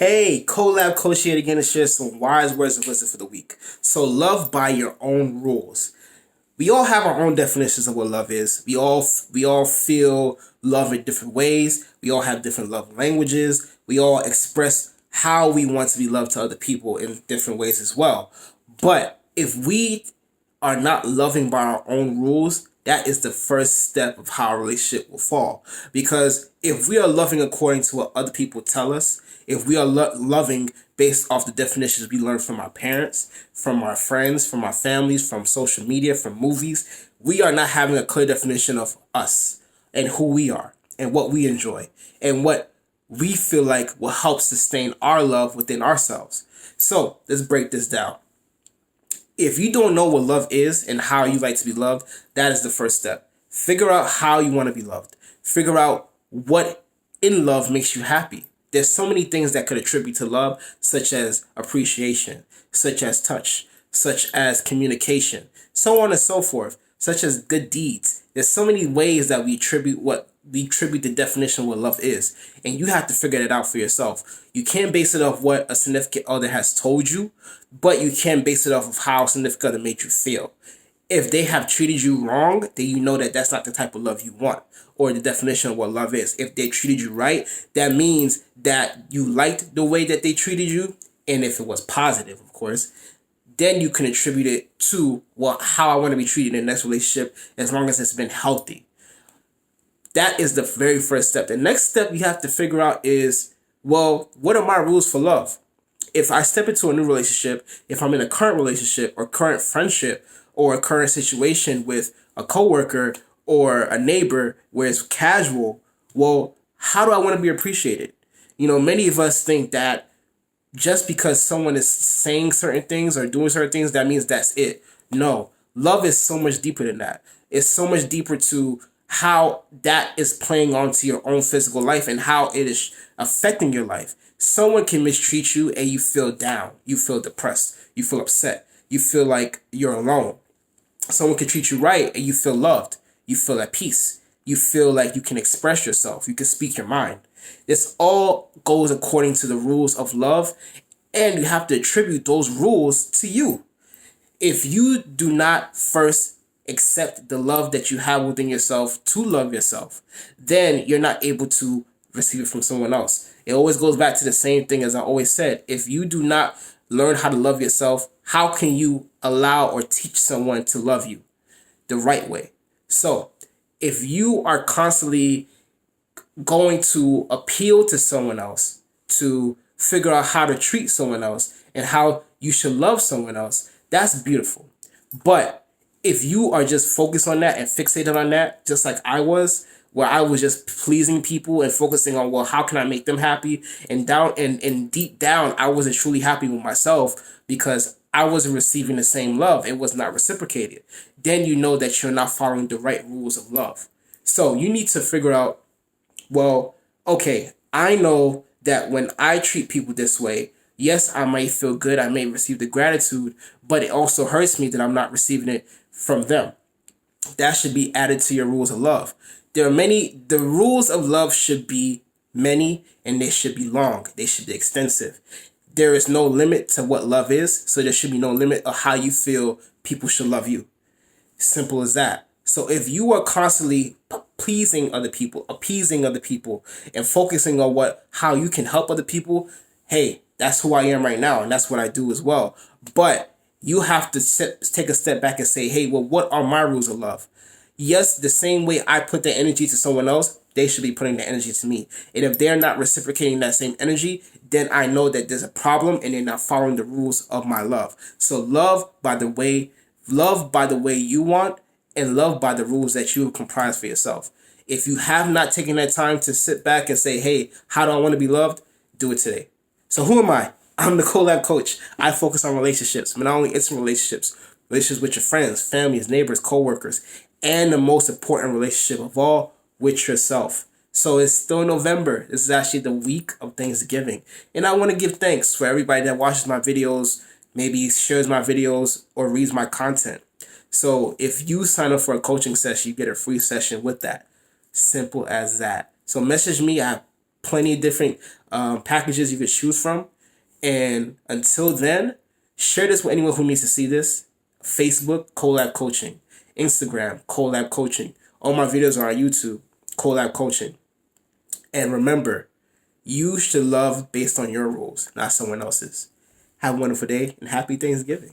Hey, collab coach here again to share some wise words of wisdom for the week. So, love by your own rules. We all have our own definitions of what love is. We all feel love in different ways. We all have different love languages. We all express how we want to be loved to other people in different ways as well. But if we are not loving by our own rules, that is the first step of how a relationship will fall. Because if we are loving according to what other people tell us, if we are loving based off the definitions we learned from our parents, from our friends, from our families, from social media, from movies, we are not having a clear definition of us and who we are and what we enjoy and what we feel like will help sustain our love within ourselves. So let's break this down. If you don't know what love is and how you like to be loved, that is the first step. Figure out how you want to be loved. Figure out what in love makes you happy. There's so many things that could attribute to love, such as appreciation, such as touch, such as communication, so on and so forth, such as good deeds. There's so many ways that we attribute the definition of what love is. And you have to figure that out for yourself. You can't base it off what a significant other has told you, but you can base it off of how a significant other made you feel. If they have treated you wrong, then you know that that's not the type of love you want or the definition of what love is. If they treated you right, that means that you liked the way that they treated you. And if it was positive, of course, then you can attribute it to, well, how I want to be treated in the next relationship as long as it's been healthy. That is the very first step. The next step you have to figure out is, well, what are my rules for love? If I step into a new relationship, if I'm in a current relationship or current friendship or a current situation with a coworker or a neighbor where it's casual, well, how do I want to be appreciated? Many of us think that just because someone is saying certain things or doing certain things, that means that's it. No, love is so much deeper than that. It's so much deeper to how that is playing onto your own physical life and how it is affecting your life. Someone can mistreat you and you feel down. You feel depressed. You feel upset. You feel like you're alone. Someone can treat you right and you feel loved. You feel at peace. You feel like you can express yourself. You can speak your mind. This all goes according to the rules of love, and you have to attribute those rules to you. If you do not first accept the love that you have within yourself to love yourself, then you're not able to receive it from someone else. It always goes back to the same thing as I always said. If you do not learn how to love yourself, how can you allow or teach someone to love you the right way? So if you are constantly going to appeal to someone else to figure out how to treat someone else and how you should love someone else, that's beautiful. But if you are just focused on that and fixated on that, just like I was, where I was just pleasing people and focusing on, well, how can I make them happy? And deep down, I wasn't truly happy with myself because I wasn't receiving the same love. It was not reciprocated. Then you know that you're not following the right rules of love. So you need to figure out, well, okay, I know that when I treat people this way, yes, I may feel good, I may receive the gratitude, but it also hurts me that I'm not receiving it from them. That should be added to your rules of love. The rules of love should be many and they should be long. They should be extensive. There is no limit to what love is, so there should be no limit of how you feel people should love you. Simple as that. So if you are constantly pleasing other people, appeasing other people, and focusing on how you can help other people, hey, that's who I am right now, and that's what I do as well. But you have to take a step back and say, hey, well, what are my rules of love? Yes, the same way I put the energy to someone else, they should be putting the energy to me. And if they're not reciprocating that same energy, then I know that there's a problem and they're not following the rules of my love. So love by the way you want, and love by the rules that you have comprised for yourself. If you have not taken that time to sit back and say, hey, how do I want to be loved? Do it today. So who am I? I'm the Collab Coach. I focus on relationships, but not only intimate relationships with your friends, families, neighbors, coworkers, and the most important relationship of all, with yourself. So it's still November. This is actually the week of Thanksgiving. And I want to give thanks for everybody that watches my videos, maybe shares my videos, or reads my content. So if you sign up for a coaching session, you get a free session with that. Simple as that. So message me. I have plenty of different packages you could choose from. And until then, share this with anyone who needs to see this. Facebook, Collab Coaching. Instagram, Collab Coaching. All my videos are on YouTube, Collab Coaching. And remember, you should love based on your rules, not someone else's. Have a wonderful day and happy Thanksgiving.